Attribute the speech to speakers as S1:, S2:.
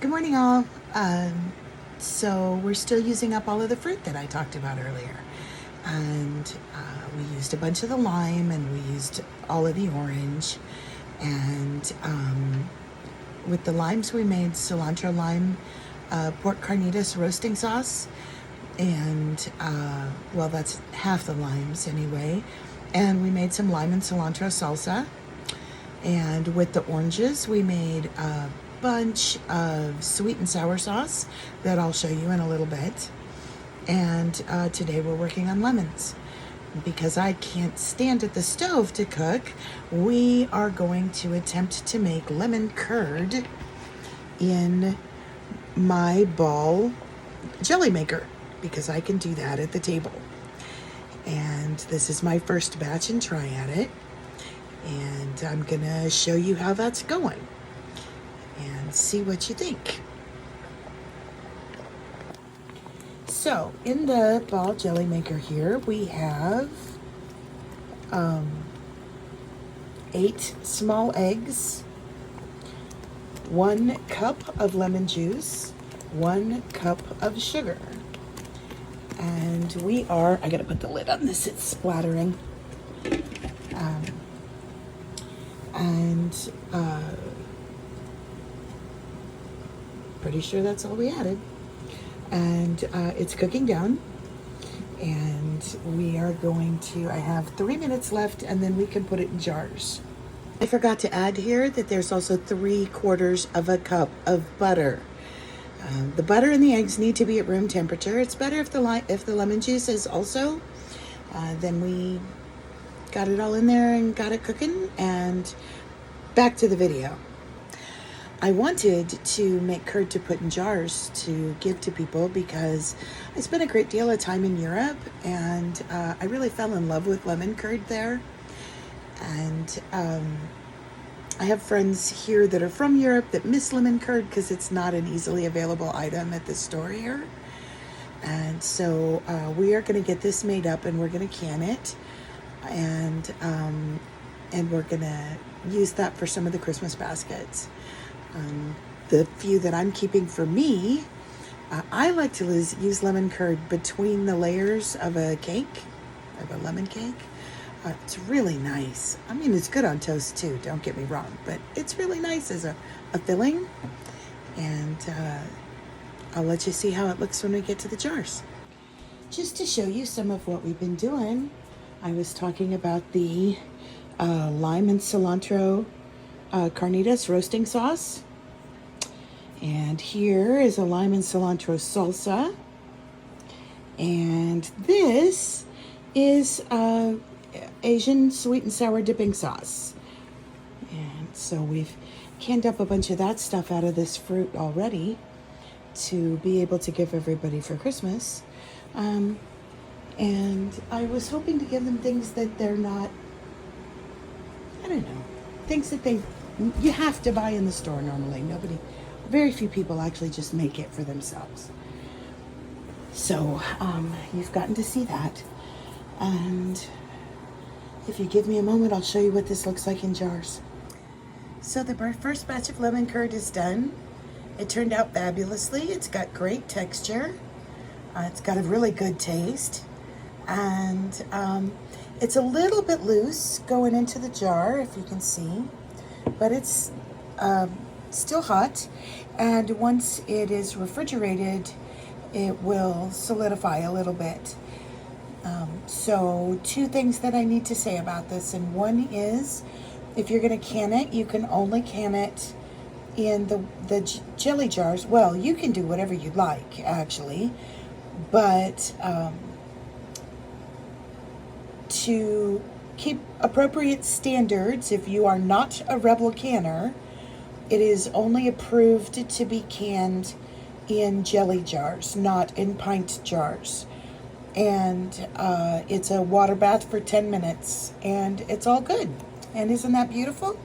S1: Good morning, all. So we're still using up all of the fruit that I talked about earlier. And we used a bunch of the lime and we used all of the orange. And with the limes, we made cilantro lime pork carnitas roasting sauce. And, well, that's half the limes anyway. And we made some lime and cilantro salsa. And with the oranges, we made a bunch of sweet and sour sauce that I'll show you in a little bit. And today we're working on lemons. Because I can't stand at the stove to cook, we are going to attempt to make lemon curd in my ball jelly maker, because I can do that at the table. And this is my first batch and try at it. And I'm gonna show you how that's going and see what you think. So in the ball jelly maker here, we have 8 small eggs, 1 cup of lemon juice, 1 cup of sugar. And I gotta put the lid on this, it's splattering. Pretty sure that's all we added. And it's cooking down. And we are going to, I have 3 minutes left and then we can put it in jars. I forgot to add here that there's also 3/4 of a cup of butter. The butter and the eggs need to be at room temperature. It's better if the lemon juice is also. Then we got it all in there and got it cooking. And back to the video. I wanted to make curd to put in jars to give to people because I spent a great deal of time in Europe and I really fell in love with lemon curd there. And I have friends here that are from Europe that miss lemon curd because it's not an easily available item at the store here. And so we are going to get this made up and we're going to can it. And we're going to use that for some of the Christmas baskets. The few that I'm keeping for me, I like to use lemon curd between the layers of a cake, of a lemon cake. It's really nice. I mean, it's good on toast too, don't get me wrong, but it's really nice as a filling. And I'll let you see how it looks when we get to the jars. Just to show you some of what we've been doing, I was talking about the lime and cilantro carnitas roasting sauce. And here is a lime and cilantro salsa. And this is Asian sweet and sour dipping sauce. And so we've canned up a bunch of that stuff out of this fruit already to be able to give everybody for Christmas. And I was hoping to give them things that they're not, I don't know, things that you have to buy in the store normally. Very few people actually just make it for themselves. So you've gotten to see that. And if you give me a moment, I'll show you what this looks like in jars. So the first batch of lemon curd is done. It turned out fabulously. It's got great texture. It's got a really good taste. And it's a little bit loose going into the jar, if you can see. But it's still hot, and once it is refrigerated, it will solidify a little bit. So 2 things that I need to say about this, and one is, if you're going to can it, you can only can it in the jelly jars. Well, you can do whatever you'd like, actually, but to keep appropriate standards, if you are not a Rebel canner, it is only approved to be canned in jelly jars, not in pint jars. And it's a water bath for 10 minutes, and it's all good. And isn't that beautiful?